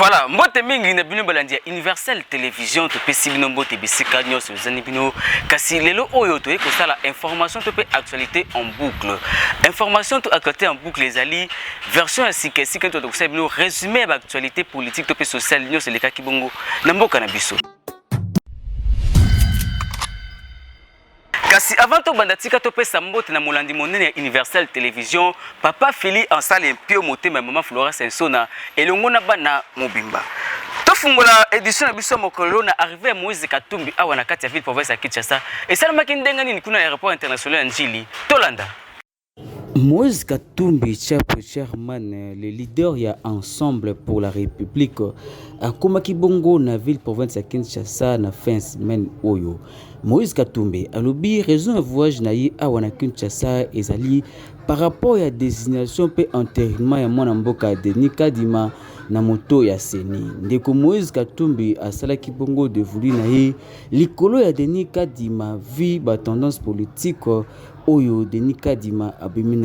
Voilà, mbote mingi na bino balandia Universel Télévision to pe sibino mbote bisika nyonso zani bino kasi lelo oyo to ekosala information to pe actualité en boucle. Information to actualité en boucle les ali version asike sika to ko sabino résumé ba actualité politique to pe sociale nyonso le kaki bongo na mboka na biso. Kasi avant to bandatika to pe sambote na molandi monene ya Universel Télévision papa Fili en salle pio motema maman Flora Sensona elongo na bana mobimba. To fungola édition na biso mokolo na arrivé à Moïse Katumbi awa na kati ya ville province ya Kinshasa et salama kindenga nini kuna aéroport international ya Njili Tolanda. Moïse Katumbi, chairman, le leader ya Ensemble pour la République, a komaki bongo na ville province ya Kinshasa na fin semaine oyo. Moïse Katumbi alobi raison voyage na ye awa na Kinshasa ezali par rapport à désignation pe enterrement ya mwana mboka Denis Kadima na moto ya Seni. Ndeko Moïse Katumbi asalaki bongo devulu na ye likolo ya Denis Kadima vi ba tendance politique oyo Denis Kadima abimi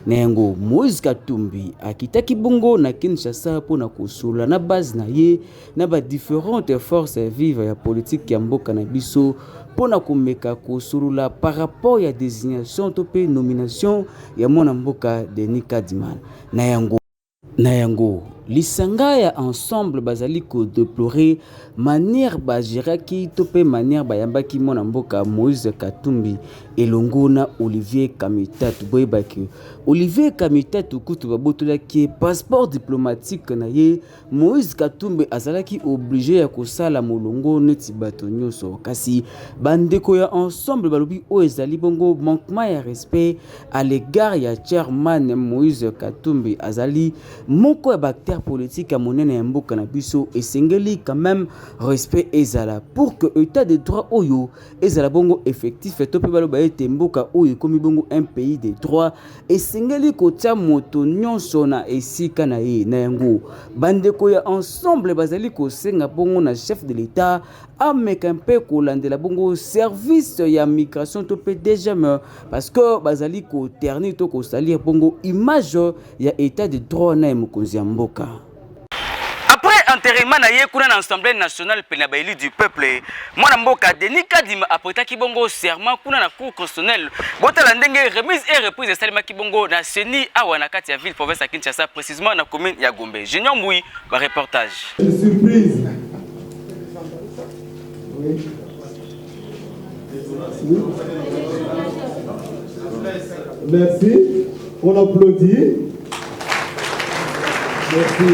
na yango Moïse Katumbi akitaki bongo na Kinshasa pona kosula na base na ye na ba différentes forces vives ya politique ya mboka na biso pona komeka kosulula par rapport ya désignation to pe nomination ya mwana mboka Denis Kadima na yango lisanga ya Ensemble bazali ko déplorer manière bajiraki to pe manière bayambaki mwana mboka Moïse Katumbi elongo na Olivier Kamitatu boyebaki Olivier Kamitatu kutu babotolaki passeport diplomatique na ye Moïse Katumbi azalaki obligé ya kosala molongo neti bato nyonso kasi bandeko ya Ensemble balobi o ezali bongo manquement ya respect à l'égard ya chairman Moïse Katumbi azali moko ya acteur politique à monene ya mboka na biso esengeli quand même respect ezala pour que état de droit oyo ezala bongo effectif to pe baloba ete mboka oyo komi bongo un pays de droit esengeli kotia moto nyonso na esika na ye na yango bandeko ya Ensemble bazali kosenga bongo na chef de l'état ameka mpe kolandela bongo service ya migration to pe déjà parce que bazali ko ternir to ko salir bongo image ya état de droit na mokonzi ya mboka. Après enterrement na ye kuna na Assemblée nationale pe na ba élu du peuple mwana mboka Denis Kadima apota ki bongo serment kuna na cour constitutionnelle botala ndenge remise et reprise salima ki bongo na Seni awa na kati ya ville province ya Kinshasa précisément na commune ya Gombe. Junior Mboui ba reportage. Surprise. Oui. Merci. On applaudit. Merci.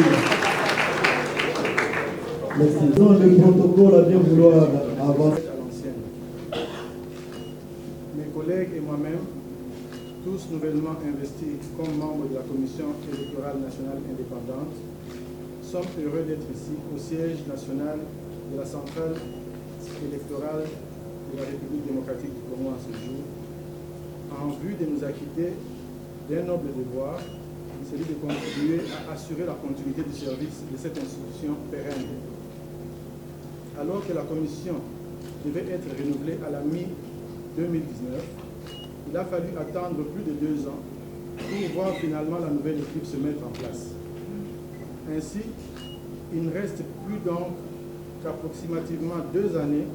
Merci. Dans le protocole à bien vouloir avancer à l'ancienne. Mes collègues et moi-même, tous nouvellement investis comme membres de la Commission électorale nationale indépendante, sommes heureux d'être ici au siège national de la centrale électorale de la République démocratique du Congo en ce jour, en vue de nous acquitter d'un noble devoir, celui de contribuer à assurer la continuité du service de cette institution pérenne. Alors que la commission devait être renouvelée à la mi-2019, il a fallu attendre plus de 2 ans pour voir finalement la nouvelle équipe se mettre en place. Ainsi, il ne reste plus donc qu'approximativement 2 années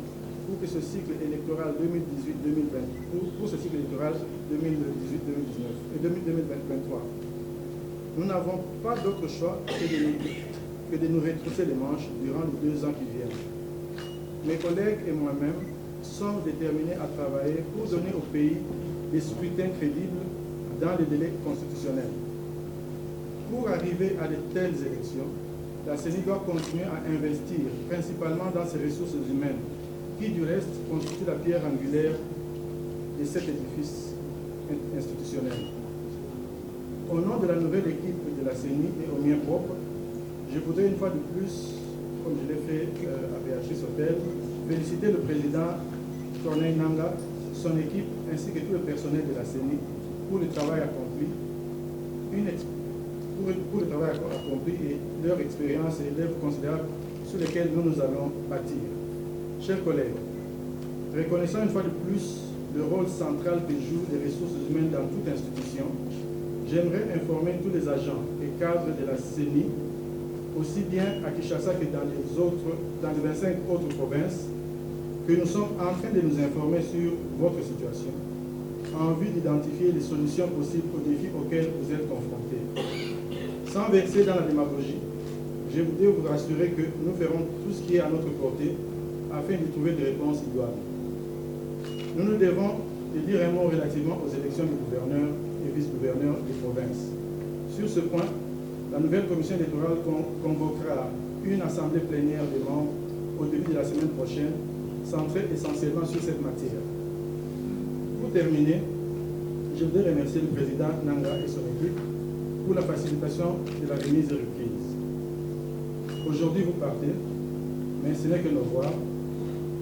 pour que ce cycle électoral 2018-2020, pour ce cycle électoral 2018-2019 et 2020-2023. Nous n'avons pas d'autre choix que de nous retrousser les manches durant les 2 ans qui viennent. Mes collègues et moi-même sommes déterminés à travailler pour donner au pays des scrutins crédibles dans les délais constitutionnels. Pour arriver à de telles élections, la CENI doit continuer à investir principalement dans ses ressources humaines, qui du reste constituent la pierre angulaire de cet édifice institutionnel. Au nom de la nouvelle équipe de la CENI et au mien propre, je voudrais une fois de plus, comme je l'ai fait à Béatrice Hôtel, féliciter le président Corneille Nanga, son équipe ainsi que tout le personnel de la CENI pour le travail accompli, et leur expérience et l'œuvre considérable sur lesquelles nous allons bâtir. Chers collègues, reconnaissant une fois de plus le rôle central que jouent les ressources humaines dans toute institution, j'aimerais informer tous les agents et cadres de la CENI aussi bien à Kinshasa que dans les 25 autres provinces, que nous sommes en train de nous informer sur votre situation, en vue d'identifier les solutions possibles aux défis auxquels vous êtes confrontés. Sans verser dans la démagogie, je voudrais vous rassurer que nous ferons tout ce qui est à notre portée afin de trouver des réponses idoines. Nous nous devons de dire un mot relativement aux élections de gouverneurs et vice-gouverneurs des provinces. Sur ce point, la nouvelle commission électorale convoquera une assemblée plénière des membres au début de la semaine prochaine, centrée essentiellement sur cette matière. Pour terminer, je voudrais remercier le président Nanga et son équipe pour la facilitation de la remise et reprise. Aujourd'hui, vous partez, mais ce n'est que nos voix,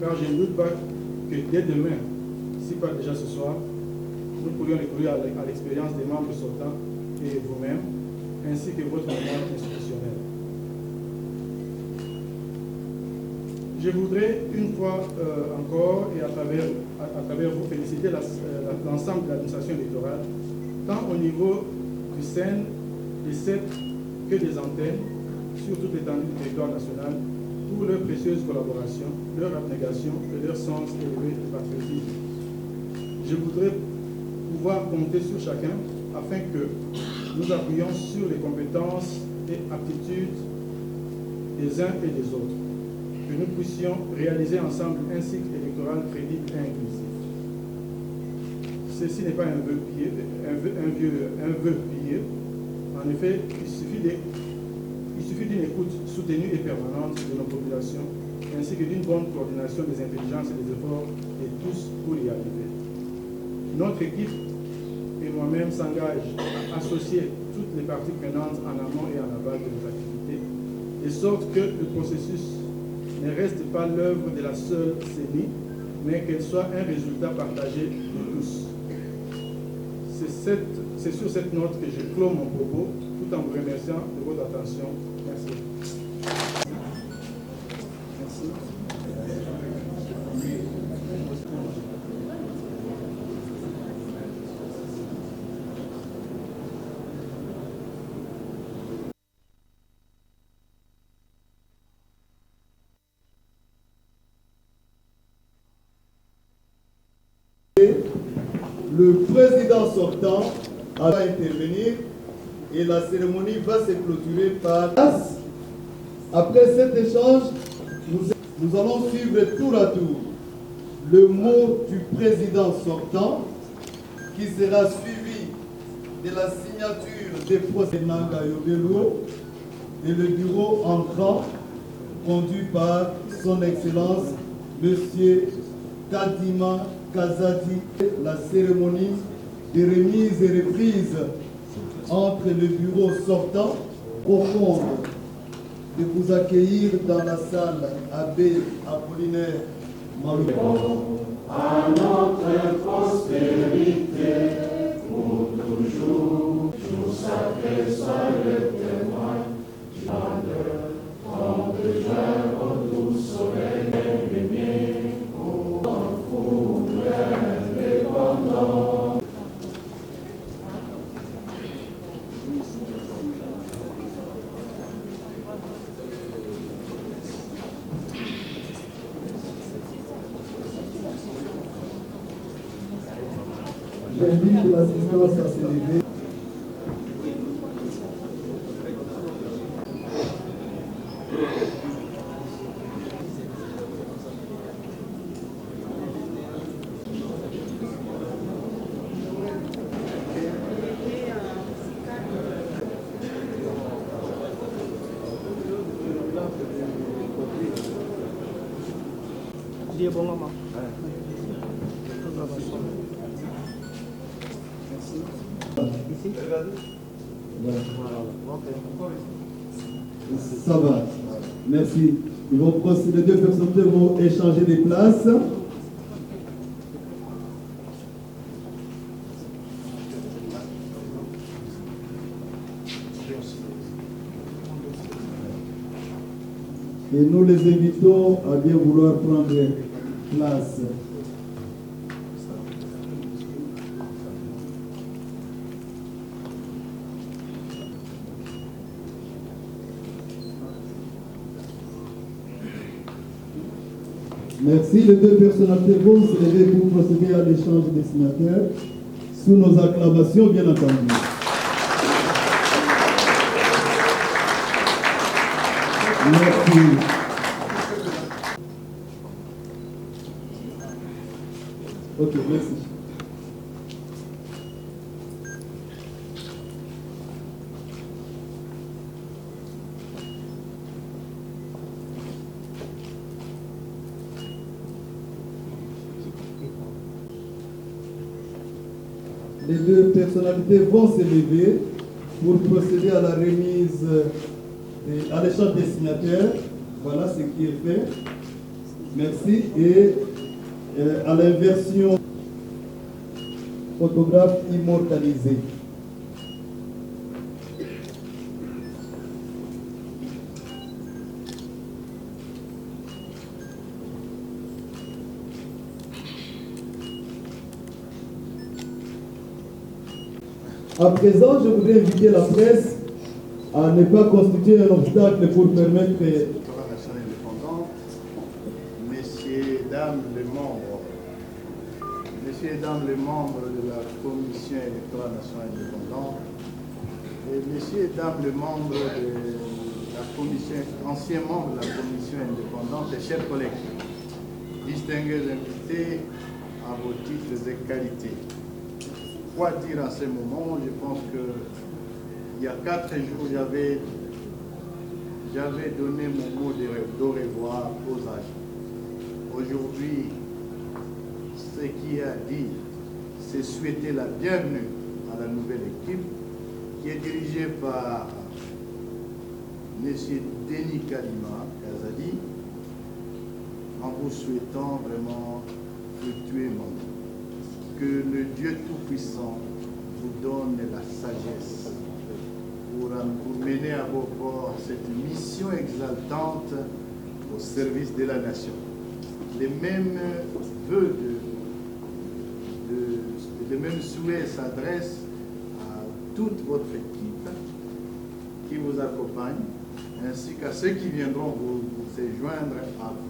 car je ne doute pas que dès demain, si pas déjà ce soir, nous pourrions recourir à l'expérience des membres sortants et vous-même, ainsi que votre mémoire institutionnelle. Je voudrais une fois encore et à travers vous féliciter l'ensemble de l'administration électorale, tant au niveau du SEN, des CEP que des antennes, sur toute l'étendue du territoire national, pour leur précieuse collaboration, leur abnégation et leur sens élevé de patriotisme. Je voudrais pouvoir compter sur chacun afin que nous appuyions sur les compétences et aptitudes des uns et des autres, que nous puissions réaliser ensemble un cycle électoral crédible et inclusif. Ceci n'est pas un vœu pieux. En effet, il suffit d'une écoute soutenue et permanente de nos populations, ainsi que d'une bonne coordination des intelligences et des efforts de tous pour y arriver. Notre équipe et moi-même s'engagent à associer toutes les parties prenantes en amont et en aval de nos activités, de sorte que le processus ne reste pas l'œuvre de la seule CENI, mais qu'elle soit un résultat partagé de tous. C'est sur cette note que je clôt mon propos, tout en vous remerciant de votre attention. Merci. Le président sortant va intervenir et la cérémonie va se clôturer par... Après cet échange, nous allons suivre tour à tour le mot du président sortant qui sera suivi de la signature des procès Nanga Yobelo et le bureau entrant conduit par son Excellence Monsieur Kadima Kazadi. La cérémonie de remise et reprise entre le bureau sortant profonde de vous accueillir dans la salle Abbé Apollinaire Malou. À notre prospérité, pour toujours, nous sacrés soient le témoin du bonheur, comme de joie au doux soleil et lumière, au fou indépendant. J'invite l'assistance à s'élever. Ça va. Merci. Ils vont procéder, les deux personnes vont échanger des places. Et nous les invitons à bien vouloir prendre place. Merci. Les deux personnalités vont se lever pour procéder à l'échange des signataires sous nos acclamations, bien entendu. Merci. Ok, merci. Les deux personnalités vont se lever pour procéder à la remise, à l'échange des signataires. Voilà ce qui est fait. Merci. Et à l'inversion, photographe immortalisé. À présent, je voudrais inviter la presse à ne pas constituer un obstacle pour permettre... L'électorat national indépendant, messieurs, dames les membres, messieurs et dames les membres de la commission électorale nationale indépendante, et messieurs et dames les membres de la commission, anciens membres de la commission indépendante, et chers collègues, distingués invités à vos titres et qualités. Quoi dire en ce moment? Je pense que il y a 4 jours, j'avais donné mon mot de revoir aux agents. Aujourd'hui, ce qui est à dire, c'est souhaiter la bienvenue à la nouvelle équipe qui est dirigée par M. Denis Kalima Kazadi, en vous souhaitant vraiment fructueusement que le Dieu Tout-Puissant vous donne la sagesse pour mener à vos bords cette mission exaltante au service de la nation. Les mêmes vœux, les mêmes souhaits s'adressent à toute votre équipe qui vous accompagne, ainsi qu'à ceux qui viendront vous joindre à vous.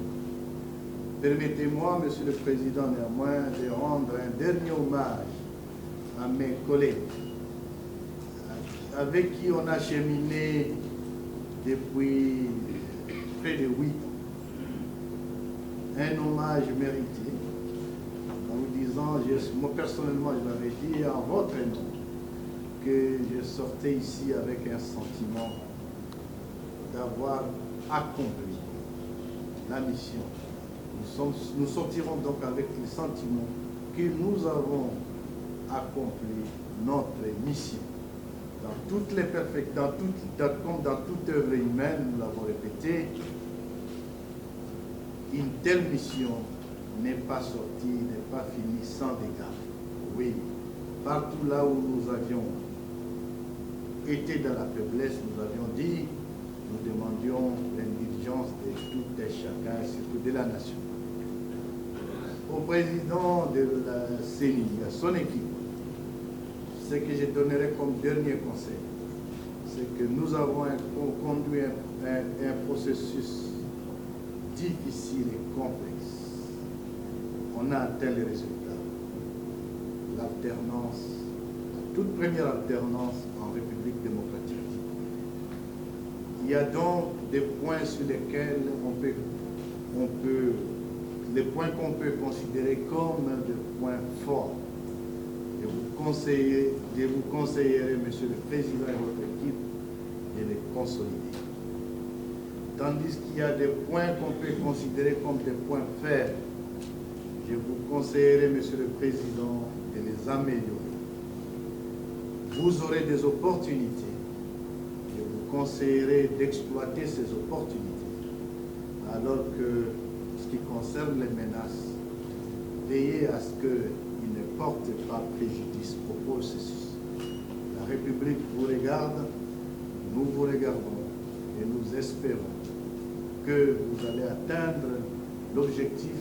Permettez-moi, Monsieur le Président, néanmoins, de rendre un dernier hommage à mes collègues avec qui on a cheminé depuis près de 8 ans. Un hommage mérité, en vous disant, moi personnellement, je m'avais dit en votre nom que je sortais ici avec un sentiment d'avoir accompli la mission. Nous sortirons donc avec le sentiment que nous avons accompli notre mission. Dans toutes les comme dans toute œuvre humaine, nous l'avons répété, une telle mission n'est pas sortie, n'est pas finie sans dégâts. Oui, partout là où nous avions été dans la faiblesse, nous avions dit, nous demandions l'indulgence de tout et chacun, surtout de la nation. Au président de la CENI, à son équipe, ce que je donnerai comme dernier conseil, c'est que nous avons conduit un processus difficile et complexe. On a atteint les résultats. L'alternance, la toute première alternance en République démocratique. Il y a donc des points sur lesquels les points qu'on peut considérer comme des points forts. Je vous conseillerai, Monsieur le Président et votre équipe, de les consolider. Tandis qu'il y a des points qu'on peut considérer comme des points faibles, je vous conseillerai, Monsieur le Président, de les améliorer. Vous aurez des opportunités. Je vous conseillerai d'exploiter ces opportunités. Alors que, ce qui concerne les menaces, veillez à ce qu'ils ne portent pas préjudice au processus. La République vous regarde, nous vous regardons et nous espérons que vous allez atteindre l'objectif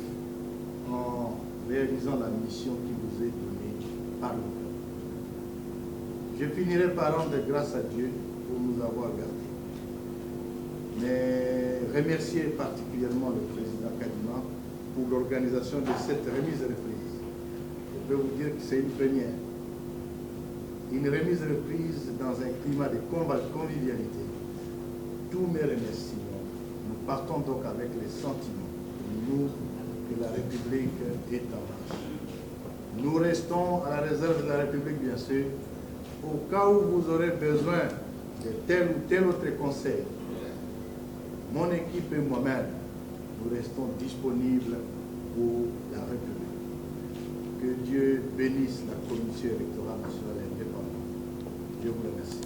en réalisant la mission qui vous est donnée par le peuple. Je finirai par rendre grâce à Dieu pour nous avoir gardés. Mais remercier particulièrement le président Kalima pour l'organisation de cette remise reprise. Je peux vous dire que c'est une première. Une remise reprise dans un climat de convivialité. Tous mes remerciements. Nous partons donc avec les sentiments, nous, que la République est en marche. Nous restons à la réserve de la République, bien sûr, au cas où vous aurez besoin de tel ou tel autre conseil. Mon équipe et moi-même, nous restons disponibles pour la République. Que Dieu bénisse la Commission électorale nationale indépendante. Je vous remercie.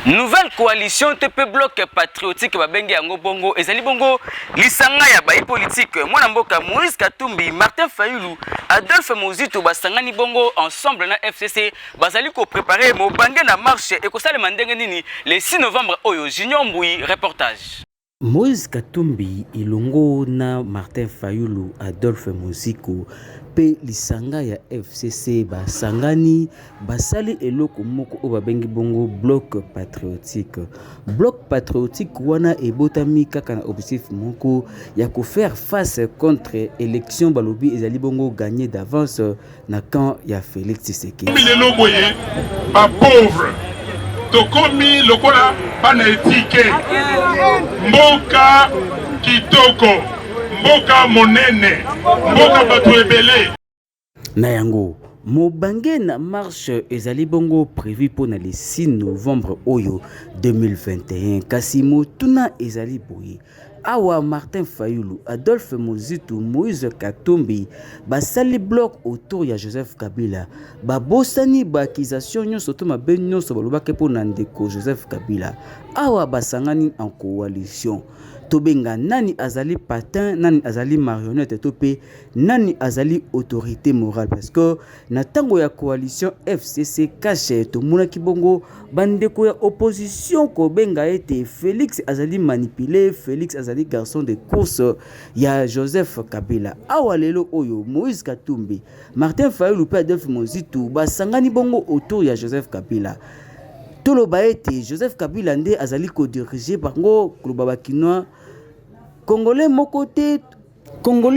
Nouvelle coalition TP Bloc Patriotique Babenge Yango Bongo ezali bongo lisanga ya bayi politique mwana mboka Moïse Katumbi, Martin Fayulu, Adolphe Mozito basangani bongo ensemble na FCC bazali ko préparer mo bange na marche et ko sale mandenge nini le 6 novembre oyo Junior Mbui reportage. Moïse Katumbi ilongo na Martin Fayulu, Adolphe Moziko pe lisanga ya FCC basangani basali eloko moko o babengi bongo bloc patriotique. Bloc patriotique wana ebotami kaka na objectif moko ya ko faire face contre élection balobi ezali bongo gagner d'avance na camp ya Félix Tshisekedi. Milelo boye ba pauvre tokomi lokola bana etike mboka kitoko mboka monene mboka bato ebele na yango mobange na marche ezali bongo prévu pour le 6 novembre oyo 2021 kasi motuna ezali boye awa Martin Fayulu, Adolphe Mozito, Moïse Katumbi basali bloc autour ya Joseph Kabila babosani ba accusation nyonso to mabe nyonso balobaki po na ndeko Joseph Kabila awa basangani en coalition tobenga nani azali patin nani azali marionnette tope nani azali autorité morale parce que na tango ya coalition FCC cache to muna kibongo bandeko ya opposition ko benga ete Félix azali manipulé, Félix azali garçon de course ya Joseph Kabila awa lelo oyo Moïse Katumbi, Martin Fayulu pe Adolphe Mozito basangani bongo autour ya Joseph Kabila. Toloba ete Joseph Kabila nde azali ko diriger bango kluba bakinois Congolais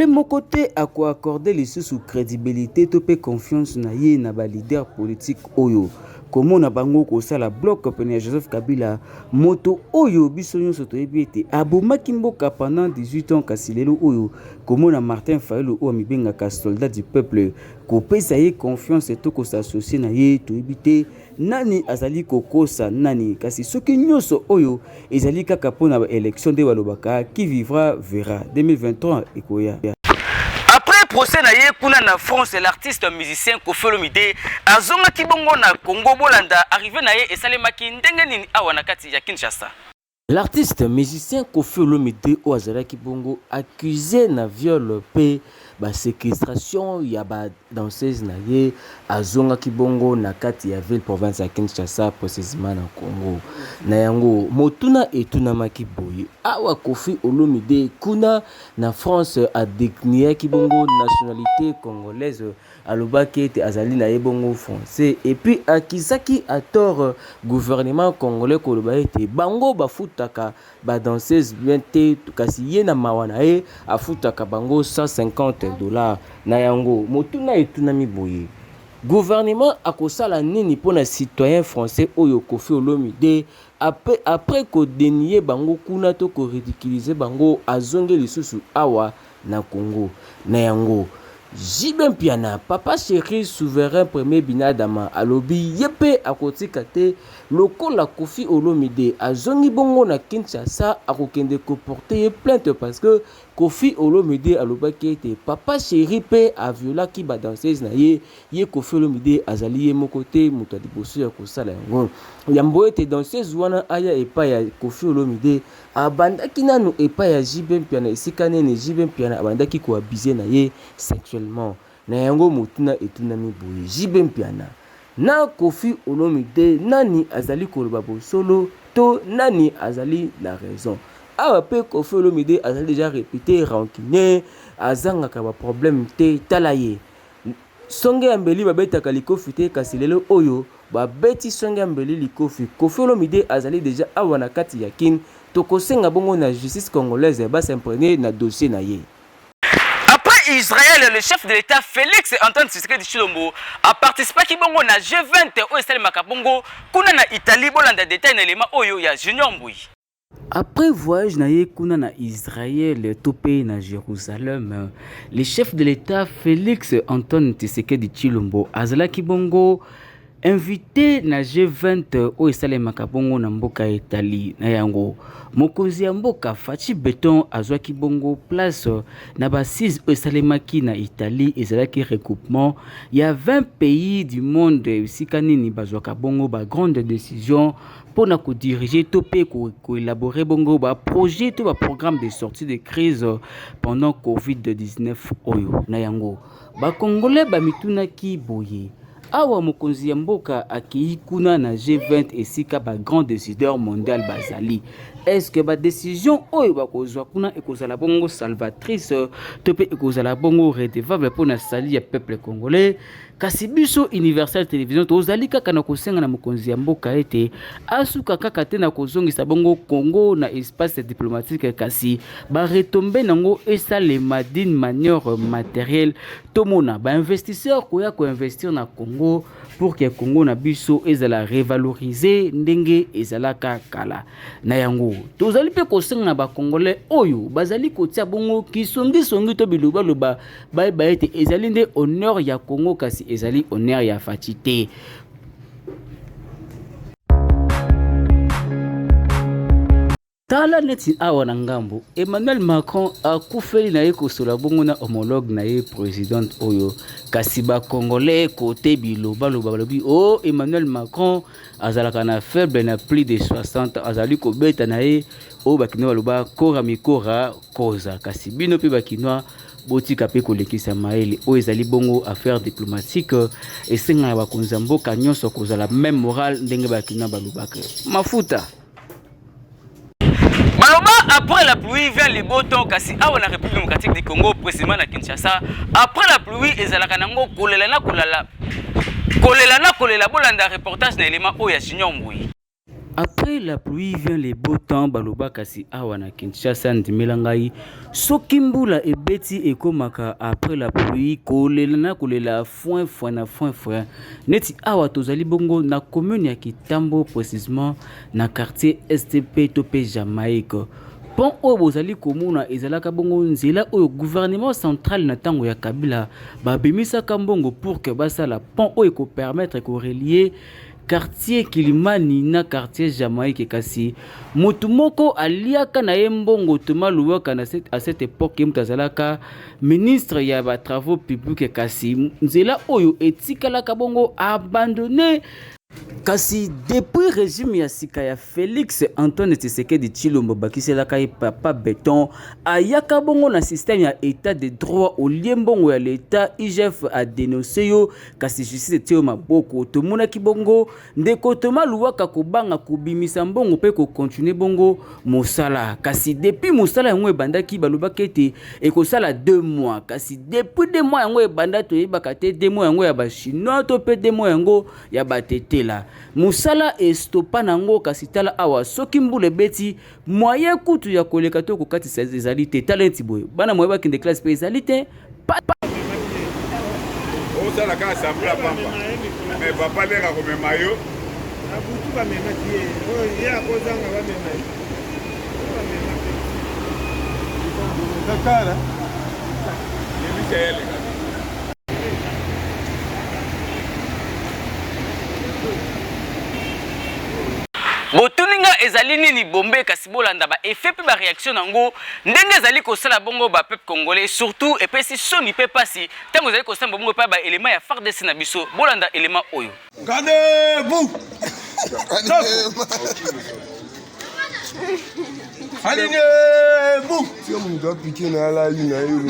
mokote a ko accorder les sous crédibilité to pe confiance na ye na ba leader politique oyo komo na bango ko sala bloc pene Joseph Kabila moto oyo biso nyonso toyebi ete abomaki mboka pendant 18 ans kasi lelo oyo komo na Martin Fayulu o mibenga ka soldat du peuple ko pesa ye confiance to ko s'associer na ye toyebi te nani azali kokosa nani kasi soki nyonso oyo ezali kaka pona ba élection de balobaka qui vivra verra 2023 ekoya. Après procès na ye kuna na France, l'artiste musicien Koffi Olomide azonga kibongo na Congo Bolanda arrivé na ye esalemaki ndenge nini awa na kati ya Kinshasa. L'artiste musicien Koffi Olomide o azalaki bongo accusé na viol pe ba séquestration ya ba danseuse na ye azonga kibongo na kati ya ville province ya Kinshasa précisément na Congo. Na yango motuna etuna makiboye awa Koffi Olomide kuna na France a décliné kibongo nationalité congolaise alobaki ete azali na ye bongo français et puis akisaki à tort gouvernement congolais koloba ete bango bafutaka ba danseuse bien te kasi ye na mawana ye afutaka bango $150 na yango motuna etuna miboye gouvernement akosala nini pona citoyen français oyo Koffi Olomide après ko dénier bango kuna to ko ridiculiser bango azonge lisusu awa na Congo na yango Jibem Piana, papa chéri souverain premier binadama alobi yepe akotika te lokola Koffi Olomide azongi bongo na Kinshasa akokende ko porter plainte parce que Koffi Olomide alobaki ete papa chéri pe a violaki ba danseuse na ye Koffi Olomide azali ye moko te moto liboso ya kosala yango yambo ete danseuse wana aya epa ya Koffi Olomide abandaki nanu epa ya Jibem Piana esika nene Jibem Piana abandaki ko abuser na ye sexuellement na yango motuna etuna miboye Jibem Piana na Koffi Olomide nani azali koloba bosolo to nani azali la raison awa pe Koffi Olomide azali déjà répété rancunier azangaka ba problème te talaye songe ya mbeli babetaka likofi te kasi lelo oyo babeti songe ya mbeli likofi Koffi Olomide azali déjà awa na kati ya kin tokosenga bongo na justice congolaise ba s'imprégner na dossier na ye. Israël, le chef de l'État Félix Antoine Tshisekedi Tshilombo a participé à na G20 au Estelle Makabongo, kuna na Italie bolanda détail na élément oyo ya Junior Mbui. Après voyage na kuna na Israël, topé na Jérusalem, le chef de l'État Félix Antoine Tshisekedi Tshilombo azalaki bongo invité na G20 au Estelle Makabongo na mboka Italie na yango. Mokonzi ya mboka Fachi Beton azwaki bongo place na basise au Estelle Maki na Italie ezalaki recoupement. Il y a 20 pays du monde sikanini bazwaka bongo ba grande décision pour na ko diriger topé ko élaborer bongo ba projet to ba programme de sortie de crise pendant Covid-19 oyo na yango. Ba Congolais ba mitunaki boye. Awa mokonzi ya mboka akei kuna na G20 esika ba grand décideur mondial bazali. Est-ce que ba décision oyo bakozwa kuna ekozala bongo salvatrice tope ekozala bongo redevable pour na sali ya peuple congolais? Kasi biso Universal Télévision tozali kaka na kosenga na mokonzi ya mboka ete asuka kaka te na kozongisa bongo Congo na espace diplomatique kasi ba retomber nango esalema d'une manière matérielle tomona ba investisseur koya ko investir na Congo pour que Congo na biso ezala revaloriser ndenge ezalaka kala na yango tozali pe kosenga na ba congolais oyo bazali kotia bongo kisongi songi to biloba loba ba ete ezali nde honneur ya Congo kasi ezali honneur ya fatité. Tala neti awa na ngambo Emmanuel Macron akufeli na ye kosola bongo na homologue na ye président oyo kasi ba congolais côté biloba loba balobi oh Emmanuel Macron azalaka na faible na plus de 60 azali ko beta na ye o bakino baloba kora mikora koza kasi bino pe bakino botika pe kolekisa maele o ezali bongo affaire diplomatique esenga ba konzamboka nyonso kozala même morale ndenge bakino balobaka mafuta. Maloba, après la pluie vient les beaux temps kasi awa na République démocratique du Congo précisément na Kinshasa. Après la pluie ezalaka nango kolela bolanda reportage na élément oya Junior Mbui. Après la pluie vient les beaux temps baloba kasi awa na Kinshasa ndimelangai soki mbula ebeti ekomaka après la pluie kolela foin neti awa tozali bongo na commune ya Kitambo précisément na quartier STP topé Jamaïque. Pont oyo bozali komona ezalaka bongo nzela oyo gouvernement central na tango ya Kabila babimisaka mbongo pour que basala pont oyo ko permettre ko relier quartier Kilimani na quartier Jamaïque kasi mutu moko aliaka na yembongo toma luwaka na à cette époque mutazalaka ministre ya ba travaux publics kasi nzela oyo etikalaka bongo abandonné. Kasi depuis régime ya sika ya Félix Antoine Tshisekedi Tshilombo bakiselaka papa Beton ayaka bongo na système ya état de droit au liembongo ya l'état IGF a dénoncé yo kasi justice teo maboko tomonaki bongo ndeko toma luwaka kobanga kubimisa mbongo pe ko continuer bongo mosala kasi depuis mosala yango ebandaki balobaki ete ekosala 2 mois kasi depuis 2 mois yango ebanda toyebaka te 2 mois yango ya ba chinois to pe 2 mois yango ya batete la musala estopa nango kasi tala awa soki mbule beti moyen kutu ya koleka to kokatisa ezali te talenti boye bana moye bakende classe pe ezali te osala ka assemblée pamba mais papa leka komema yo abutu bamema tie ye akozanga bamema kakala yebisele botuninga ezali nini bombe kasi bolanda ba effet pe ba réaction nango ndenge ezali kosala bongo ba peuple congolais surtout epesi soni pe pasi tango ezali kosala bongo pa ba élément ya FARDC na biso bolanda élément oyo Gardez-vous. Alignez-vous. Si on doit piquer dans la ligne, allez-vous.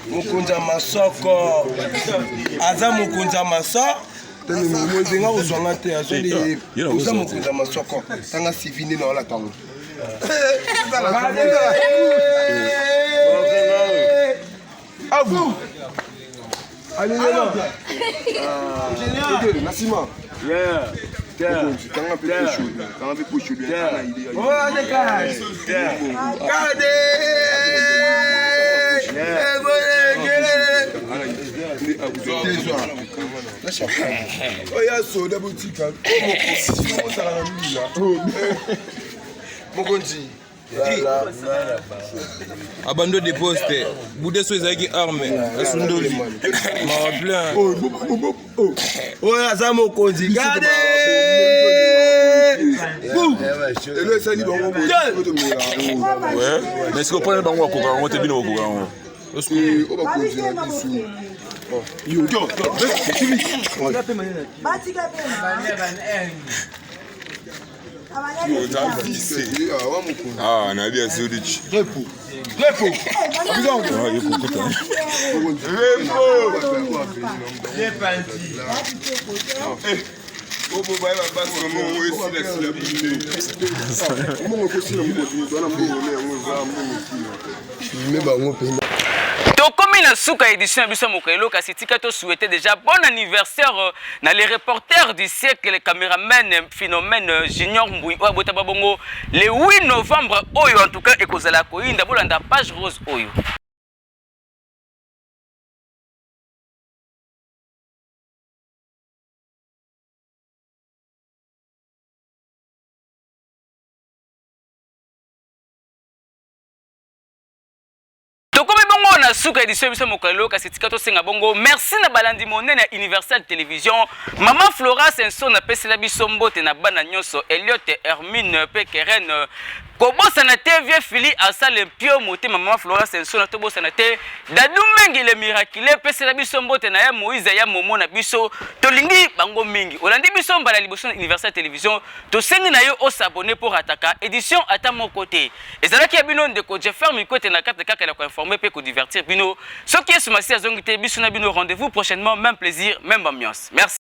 Mokonza Masoko. Aza Mokonza Masoko. Mokonza ozwanga te azoli oza Mokonza Masoko. Tanga sivini na wala tango. Abu. Allez là. Nassima. Yeah. Tanga pe chaud. Tanga pe chaud bien. Oh dégage. Regardez. Oya soda boutique. Mokonzi. Abando de poste. Boudé so ezaki arme. Asundoli. Ma plein. Oh aza mokonzi. Regardez. Ele sali bango. Ouais. Mais est-ce que prendre bango ko on te bino ko kan. Est-ce que on va continuer dessus? Yo. Ah, na bien Zurich. Repo. Tokomi na suka édition ya biso mokelo kasi tika to souhaiter déjà bon anniversaire na les reporters du siècle, les caméramen phénomène Junior Mbui oyo bota babongo le 8 novembre oyo en tout cas ekozala koyinda bolanda page rose oyo. Na suka édition biso mokalo kasi tika to senga bongo merci na balandi monene na Universal Télévision Maman Flora Senso na pesela biso mbote na bana nyonso Elliot Hermine pe Keren kobosa na TV Fili asale pio mote Maman Flora Senso na tobosa na te Dadu Mengi le miracle pesela biso mbote na ya Moïse ya Momo na biso tolingi bango mingi olandi biso mbala liboso na Universal Télévision to sengi na yo o s'abonner pour ataka édition ata mon côté ezalaki ya bino ndeko Jeffer Mikote na carte kaka la ko informer pe ko divertir bino ce qui est sur ma série Zongité biso na bino rendez-vous prochainement même plaisir même ambiance merci.